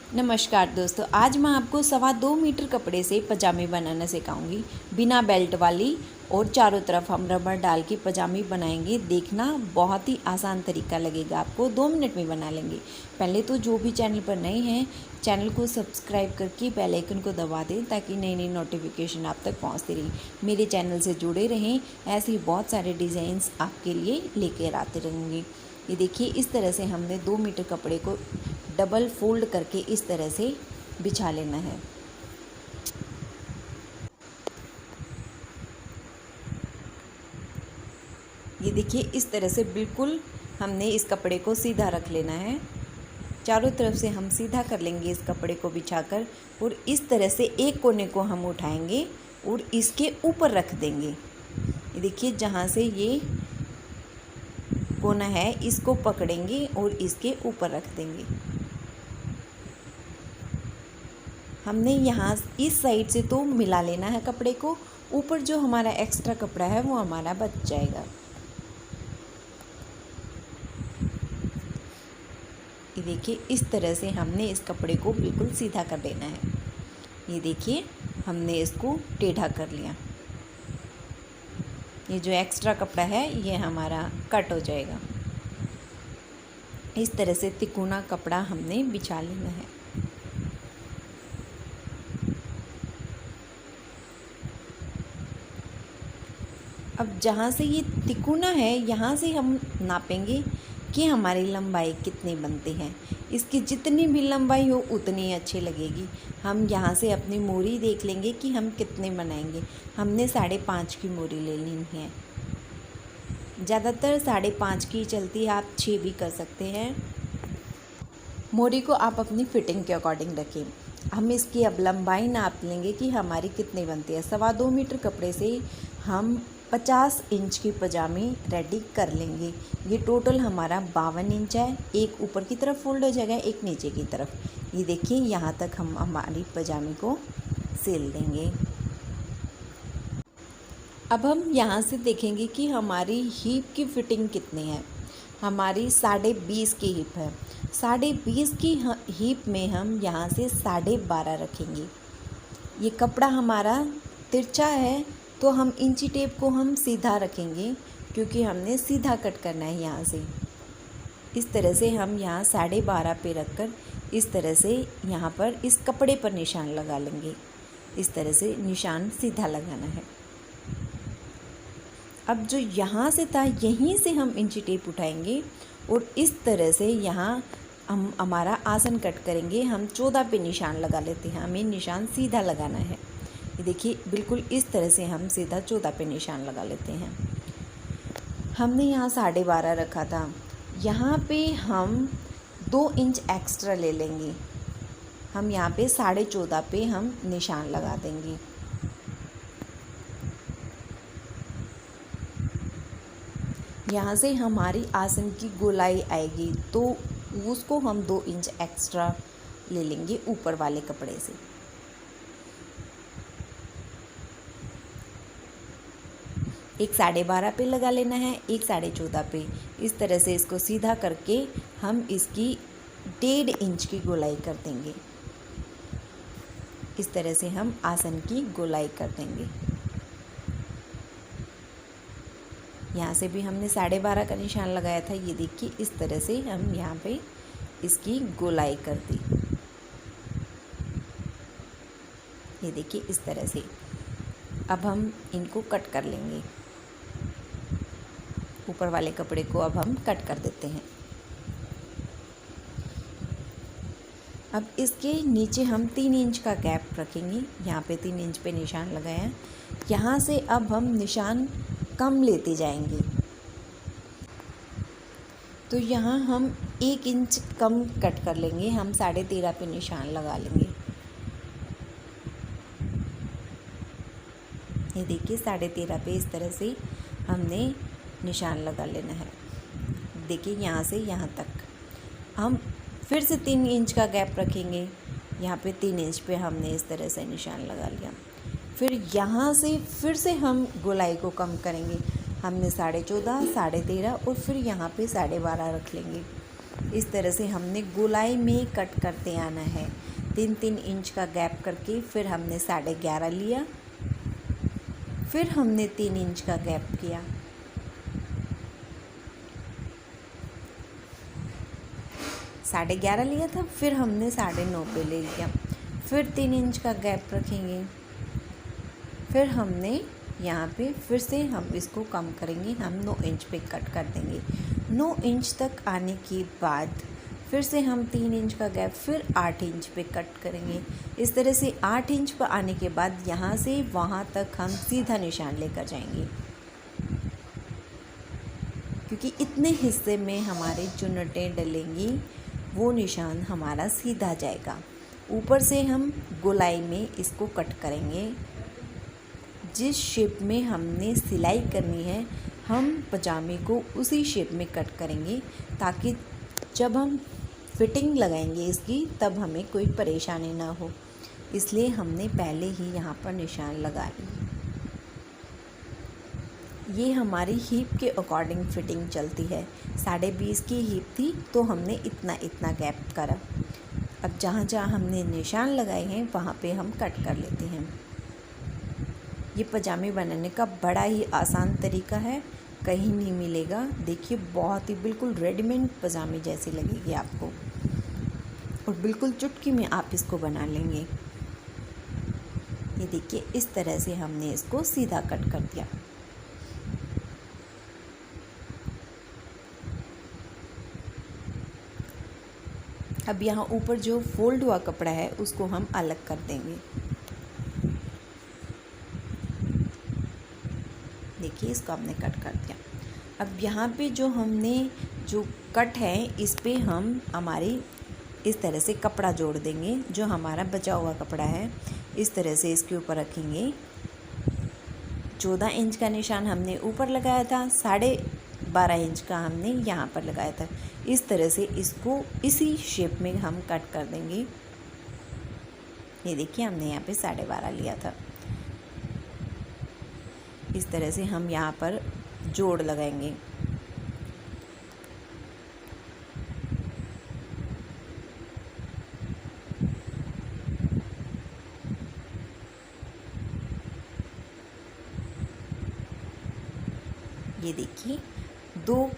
नमस्कार दोस्तों, आज मैं आपको 2.25 मीटर कपड़े से पजामे बनाना सिखाऊंगी। बिना बेल्ट वाली और चारों तरफ हम रबर डाल के पजामे बनाएंगे। देखना बहुत ही आसान तरीका लगेगा, आपको 2 मिनट में बना लेंगे। पहले तो जो भी चैनल पर नए हैं, चैनल को सब्सक्राइब करके बेल आइकन को दबा दें ताकि नई नई नोटिफिकेशन आप तक पहुंचती रही। मेरे चैनल से जुड़े रहें, ऐसे ही बहुत सारे डिज़ाइंस आपके लिए लेकर आते रहेंगे। ये देखिए, इस तरह से हमने 2 मीटर कपड़े को डबल फोल्ड करके इस तरह से बिछा लेना है। ये देखिए, इस तरह से बिल्कुल हमने इस कपड़े को सीधा रख लेना है। चारों तरफ से हम सीधा कर लेंगे इस कपड़े को बिछाकर, और इस तरह से एक कोने को हम उठाएंगे और इसके ऊपर रख देंगे। ये देखिए, जहाँ से ये कोना है इसको पकड़ेंगे और इसके ऊपर रख देंगे। हमने यहाँ इस साइड से तो मिला लेना है कपड़े को, ऊपर जो हमारा एक्स्ट्रा कपड़ा है वो हमारा बच जाएगा। ये देखिए, इस तरह से हमने इस कपड़े को बिल्कुल सीधा कर देना है। ये देखिए, हमने इसको टेढ़ा कर लिया। ये जो एक्स्ट्रा कपड़ा है ये हमारा कट हो जाएगा। इस तरह से तिकोना कपड़ा हमने बिछा लेना है। अब जहाँ से ये तिकोना है यहाँ से हम नापेंगे कि हमारी लंबाई कितनी बनती है। इसकी जितनी भी लंबाई हो उतनी अच्छी लगेगी। हम यहाँ से अपनी मोरी देख लेंगे कि हम कितने बनाएंगे। हमने 5.5 की मोरी ले लेनी है। ज़्यादातर 5.5 की चलती है, आप 6 भी कर सकते हैं। मोरी को आप अपनी फिटिंग के अकॉर्डिंग रखें। हम इसकी अब लंबाई नाप लेंगे कि हमारी कितनी बनती है। 2.25 मीटर कपड़े से हम 50 इंच की पजामी रेडी कर लेंगे। ये टोटल हमारा 52 इंच है। एक ऊपर की तरफ फोल्ड हो जाएगा, एक नीचे की तरफ। ये देखिए, यहाँ तक हम हमारी पजामी को सिल देंगे। अब हम यहाँ से देखेंगे कि हमारी हीप की फिटिंग कितनी है। हमारी 20.5 की हीप है। 20.5 की हीप में हम यहाँ से 12.5 रखेंगे। ये कपड़ा हमारा तिरछा है तो हम इंची टेप को हम सीधा रखेंगे, क्योंकि हमने सीधा कट करना है। यहाँ से इस तरह से हम यहाँ 12.5 पे रखकर इस तरह से यहाँ पर इस कपड़े पर निशान लगा लेंगे। इस तरह से निशान सीधा लगाना है। अब जो यहाँ से था यहीं से हम इंची टेप उठाएंगे और इस तरह से यहाँ हम हमारा आसन कट करेंगे। हम 14 पे निशान लगा लेते हैं। हमें निशान सीधा लगाना है। ये देखिए, बिल्कुल इस तरह से हम सीधा 14 पे निशान लगा लेते हैं। हमने यहाँ 12.5 रखा था, यहाँ पे हम 2 इंच एक्स्ट्रा ले लेंगे। हम यहाँ पे 14.5 पे हम निशान लगा देंगे। यहाँ से हमारी आसन की गोलाई आएगी तो उसको हम 2 इंच एक्स्ट्रा ले लेंगे ऊपर वाले कपड़े से। एक 12.5 पे लगा लेना है, एक 14.5 पे। इस तरह से इसको सीधा करके हम इसकी 1.5 इंच की गोलाई कर देंगे। इस तरह से हम आसन की गोलाई कर देंगे। यहाँ से भी हमने 12.5 का निशान लगाया था। ये देखिए, इस तरह से हम यहाँ पे इसकी गोलाई कर दी। ये देखिए, इस तरह से अब हम इनको कट कर लेंगे। ऊपर वाले कपड़े को अब हम कट कर देते हैं। अब इसके नीचे हम 3 इंच का गैप रखेंगे। यहाँ पे 3 इंच पे निशान लगाया। यहाँ से अब हम निशान कम लेते जाएंगे, तो यहाँ हम 1 इंच कम कट कर लेंगे। हम 13.5 पे निशान लगा लेंगे। ये देखिए, 13.5 पे इस तरह से हमने निशान लगा लेना है। देखिए, यहाँ से यहाँ तक हम फिर से 3 इंच का गैप रखेंगे। यहाँ पे 3 इंच पे हमने इस तरह से निशान लगा लिया। फिर यहाँ से फिर से हम गोलाई को कम करेंगे। हमने 14.5, 13.5 और फिर यहाँ पे 12.5 रख लेंगे। इस तरह से हमने गोलाई में कट करते आना है, 3-3 इंच का गैप करके। फिर हमने 11.5 लिया, फिर हमने 3 इंच का गैप किया, साढ़े 11 लिया था, फिर हमने 9.5 पे ले लिया, फिर 3 इंच का गैप रखेंगे, फिर हमने यहाँ पे फिर से हम इसको कम करेंगे, हम 9 इंच पे कट कर देंगे। 9 इंच तक आने के बाद फिर से हम 3 इंच का गैप, फिर 8 इंच पे कट करेंगे। इस तरह से 8 इंच पर आने के बाद यहाँ से वहाँ तक हम सीधा निशान लेकर जाएंगे, क्योंकि इतने हिस्से में हमारे चुन्नटें डलेंगी, वो निशान हमारा सीधा जाएगा। ऊपर से हम गोलाई में इसको कट करेंगे। जिस शेप में हमने सिलाई करनी है, हम पजामे को उसी शेप में कट करेंगे, ताकि जब हम फिटिंग लगाएंगे इसकी तब हमें कोई परेशानी ना हो। इसलिए हमने पहले ही यहाँ पर निशान लगा लिए। ये हमारी हीप के अकॉर्डिंग फिटिंग चलती है। 20.5 की हीप थी तो हमने इतना गैप करा। अब जहाँ जहाँ हमने निशान लगाए हैं वहाँ पे हम कट कर लेते हैं। ये पजामे बनाने का बड़ा ही आसान तरीका है, कहीं नहीं मिलेगा। देखिए बहुत ही बिल्कुल रेडीमेड पजामे जैसी लगेगी आपको, और बिल्कुल चुटकी में आप इसको बना लेंगे। ये देखिए इस तरह से हमने इसको सीधा कट कर दिया। अब यहाँ ऊपर जो फोल्ड हुआ कपड़ा है उसको हम अलग कर देंगे। देखिए इसको हमने कट कर दिया। अब यहाँ पे जो हमने जो कट है इस पे हम हमारी इस तरह से कपड़ा जोड़ देंगे। जो हमारा बचा हुआ कपड़ा है इस तरह से इसके ऊपर रखेंगे। 14 इंच का निशान हमने ऊपर लगाया था, 12.5 इंच का हमने यहाँ पर लगाया था। इस तरह से इसको इसी शेप में हम कट कर देंगे। ये देखिए हमने यहाँ पे 12.5 लिया था। इस तरह से हम यहाँ पर जोड़ लगाएंगे। ये देखिए 2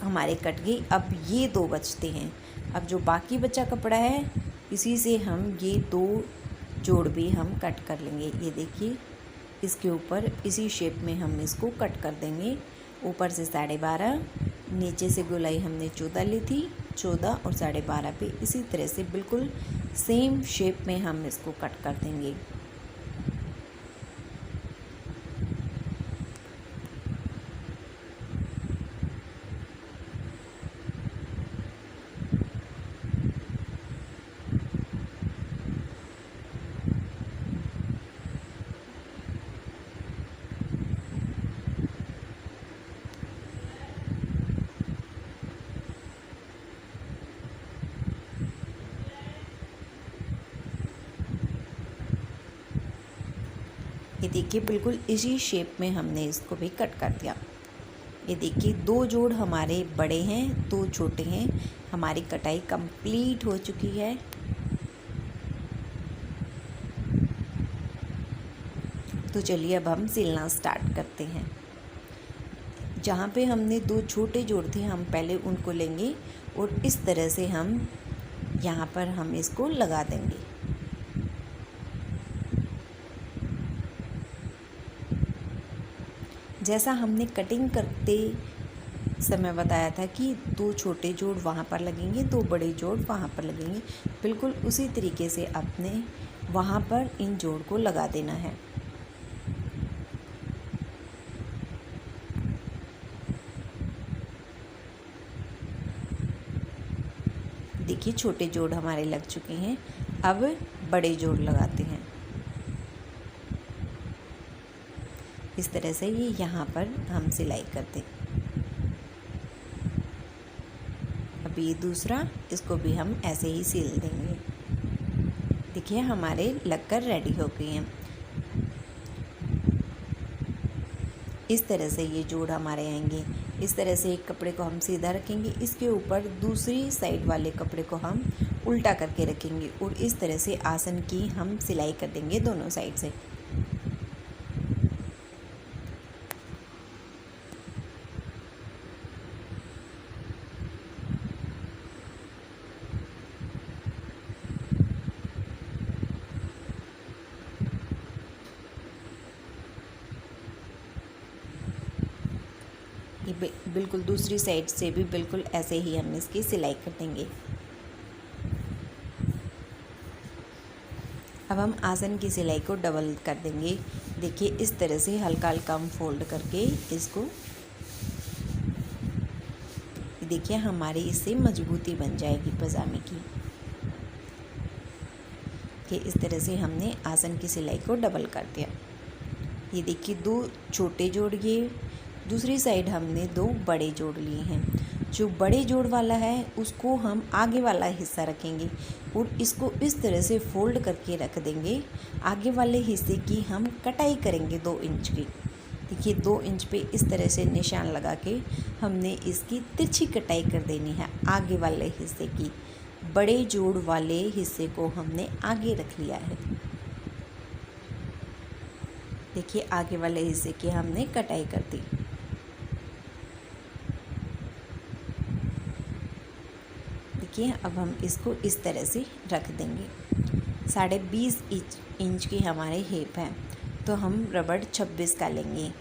हमारे कट गए। अब ये 2 बचते हैं। अब जो बाकी बचा कपड़ा है इसी से हम ये 2 जोड़ भी हम कट कर लेंगे। ये देखिए इसके ऊपर इसी शेप में हम इसको कट कर देंगे। ऊपर से 12.5, नीचे से गोलाई हमने 14 ली थी, 14 और 12.5 पे इसी तरह से बिल्कुल सेम शेप में हम इसको कट कर देंगे। ये देखिए बिल्कुल इसी शेप में हमने इसको भी कट कर दिया। ये देखिए 2 जोड़ हमारे बड़े हैं, 2 छोटे हैं। हमारी कटाई कंप्लीट हो चुकी है। तो चलिए अब हम सिलना स्टार्ट करते हैं। जहाँ पे हमने 2 छोटे जोड़ थे हम पहले उनको लेंगे और इस तरह से हम यहाँ पर हम इसको लगा देंगे। जैसा हमने कटिंग करते समय बताया था कि 2 छोटे जोड़ वहाँ पर लगेंगे, 2 बड़े जोड़ वहाँ पर लगेंगे, बिल्कुल उसी तरीके से अपने वहाँ पर इन जोड़ को लगा देना है। देखिए छोटे जोड़ हमारे लग चुके हैं। अब बड़े जोड़ लगाते हैं। इस तरह से ये यहाँ पर हम सिलाई करते हैं। अब ये दूसरा, इसको भी हम ऐसे ही सिल देंगे। देखिए हमारे लगकर रेडी हो गए हैं। इस तरह से ये जोड़ हमारे आएंगे। इस तरह से एक कपड़े को हम सीधा रखेंगे, इसके ऊपर दूसरी साइड वाले कपड़े को हम उल्टा करके रखेंगे और इस तरह से आसन की हम सिलाई कर देंगे दोनों साइड से। ये बिल्कुल दूसरी साइड से भी बिल्कुल ऐसे ही हम इसकी सिलाई कर देंगे। अब हम आसन की सिलाई को डबल कर देंगे। देखिए इस तरह से हल्का हल्का हम फोल्ड करके इसको, देखिए हमारी इससे मजबूती बन जाएगी पजामे की। कि इस तरह से हमने आसन की सिलाई को डबल कर दिया। ये देखिए 2 छोटे जोड़ लिए, दूसरी साइड हमने 2 बड़े जोड़ लिए हैं। जो बड़े जोड़ वाला है उसको हम आगे वाला हिस्सा रखेंगे और इसको इस तरह से फोल्ड करके रख देंगे। आगे वाले हिस्से की हम कटाई करेंगे 2 इंच की। देखिए 2 इंच पे इस तरह से निशान लगा के हमने इसकी तिरछी कटाई कर देनी है आगे वाले हिस्से की। बड़े जोड़ वाले हिस्से को हमने आगे रख लिया है। देखिए आगे वाले हिस्से की हमने कटाई कर दी। देखिए अब हम इसको इस तरह से रख देंगे। 20.5 इंच की हमारे हिप है, तो हम रबड़ 26 का लेंगे।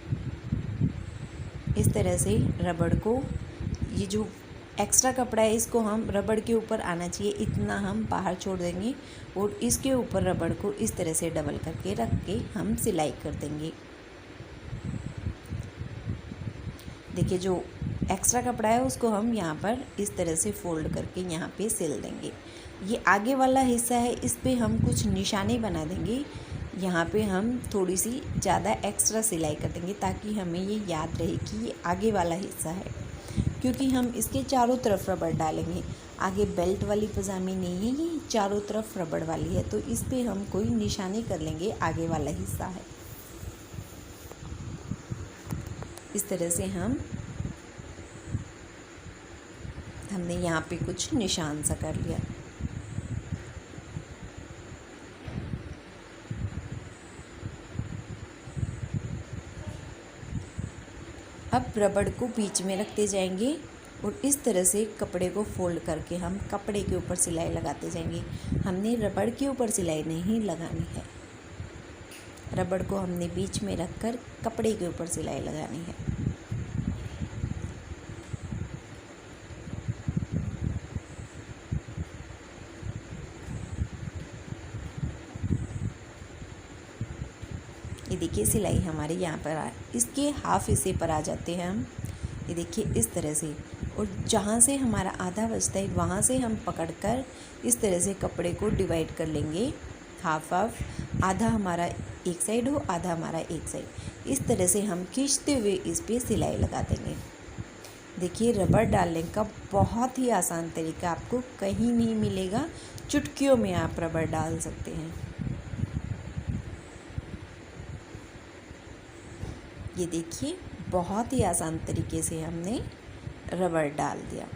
इस तरह से रबड़ को, ये जो एक्स्ट्रा कपड़ा है इसको हम रबड़ के ऊपर आना चाहिए इतना हम बाहर छोड़ देंगे और इसके ऊपर रबड़ को इस तरह से डबल करके रख के हम सिलाई कर देंगे। देखिए जो एक्स्ट्रा कपड़ा है उसको हम यहाँ पर इस तरह से फोल्ड करके यहाँ पे सिल देंगे। ये आगे वाला हिस्सा है, इस पे हम कुछ निशाने बना देंगे। यहाँ पे हम थोड़ी सी ज़्यादा एक्स्ट्रा सिलाई कर देंगे ताकि हमें ये याद रहे कि ये आगे वाला हिस्सा है, क्योंकि हम इसके चारों तरफ रबड़ डालेंगे। आगे बेल्ट वाली पजामी नहीं है, ये चारों तरफ रबड़ वाली है, तो इस पे हम कोई निशानी कर लेंगे, आगे वाला हिस्सा है। इस तरह से हमने यहाँ पे कुछ निशान सा कर लिया। अब रबड़ को बीच में रखते जाएंगे और इस तरह से कपड़े को फोल्ड करके हम कपड़े के ऊपर सिलाई लगाते जाएंगे। हमने रबड़ के ऊपर सिलाई नहीं लगानी है, रबड़ को हमने बीच में रखकर कपड़े के ऊपर सिलाई लगानी है। ये देखिए सिलाई हमारे यहाँ पर इसके हाफ हिस्से पर आ जाते हैं हम। ये देखिए इस तरह से, और जहाँ से हमारा आधा बचता है वहाँ से हम पकड़कर इस तरह से कपड़े को डिवाइड कर लेंगे, हाफ हाफ। आधा हमारा एक साइड हो, आधा हमारा एक साइड। इस तरह से हम खींचते हुए इस पर सिलाई लगा देंगे। देखिए रबड़ डालने का बहुत ही आसान तरीका आपको कहीं नहीं मिलेगा, चुटकियों में आप रबड़ डाल सकते हैं। ये देखिए बहुत ही आसान तरीके से हमने रबड़ डाल दिया।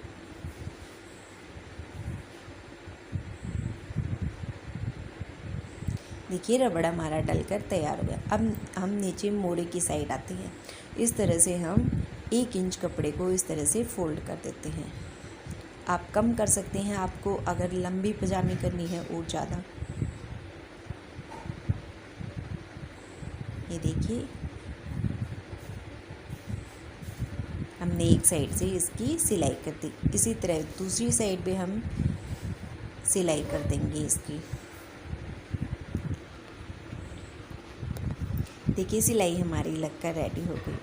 देखिए रबड़ हमारा डलकर तैयार हो गया। अब हम नीचे मोड़े की साइड आते हैं। इस तरह से हम 1 इंच कपड़े को इस तरह से फोल्ड कर देते हैं। आप कम कर सकते हैं, आपको अगर लंबी पजामी करनी है और ज़्यादा। ये देखिए हमने एक साइड से इसकी सिलाई कर दी, इसी तरह दूसरी साइड पे हम सिलाई कर देंगे इसकी। देखिए सिलाई हमारी लगकर रेडी हो गई।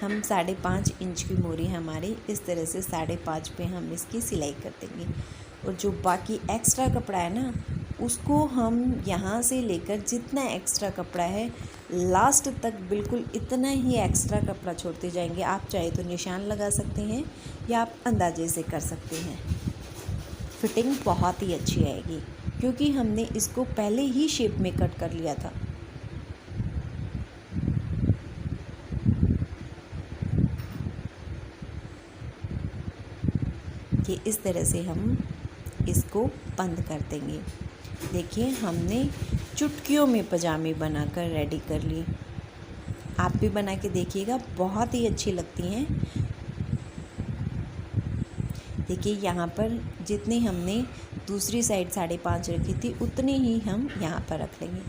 हम 5.5 इंच की मोरी हमारी इस तरह से 5.5 पे हम इसकी सिलाई कर देंगे, और जो बाकी एक्स्ट्रा कपड़ा है ना उसको हम यहाँ से लेकर जितना एक्स्ट्रा कपड़ा है लास्ट तक बिल्कुल इतना ही एक्स्ट्रा कपड़ा छोड़ते जाएंगे। आप चाहे तो निशान लगा सकते हैं या आप अंदाजे से कर सकते हैं। फिटिंग बहुत ही अच्छी आएगी क्योंकि हमने इसको पहले ही शेप में कट कर लिया था। देखिए इस तरह से हम इसको बंद कर देंगे। देखिए हमने चुटकियों में पजामे बनाकर रेडी कर ली। आप भी बना के देखिएगा, बहुत ही अच्छी लगती हैं। देखिए यहाँ पर जितनी हमने दूसरी साइड 5.5 रखी थी उतनी ही हम यहाँ पर रख लेंगे।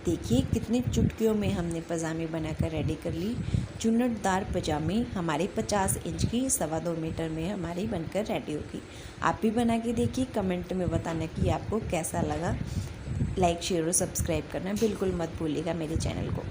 देखिए कितनी चुटकियों में हमने पजामे बनाकर रेडी कर ली। चुन्नटदार पजामे हमारे 50 इंच की 2.25 मीटर में हमारी बनकर रेडी होगी। आप भी बना के देखिए, कमेंट में बताना कि आपको कैसा लगा। लाइक शेयर और सब्सक्राइब करना बिल्कुल मत भूलिएगा मेरे चैनल को।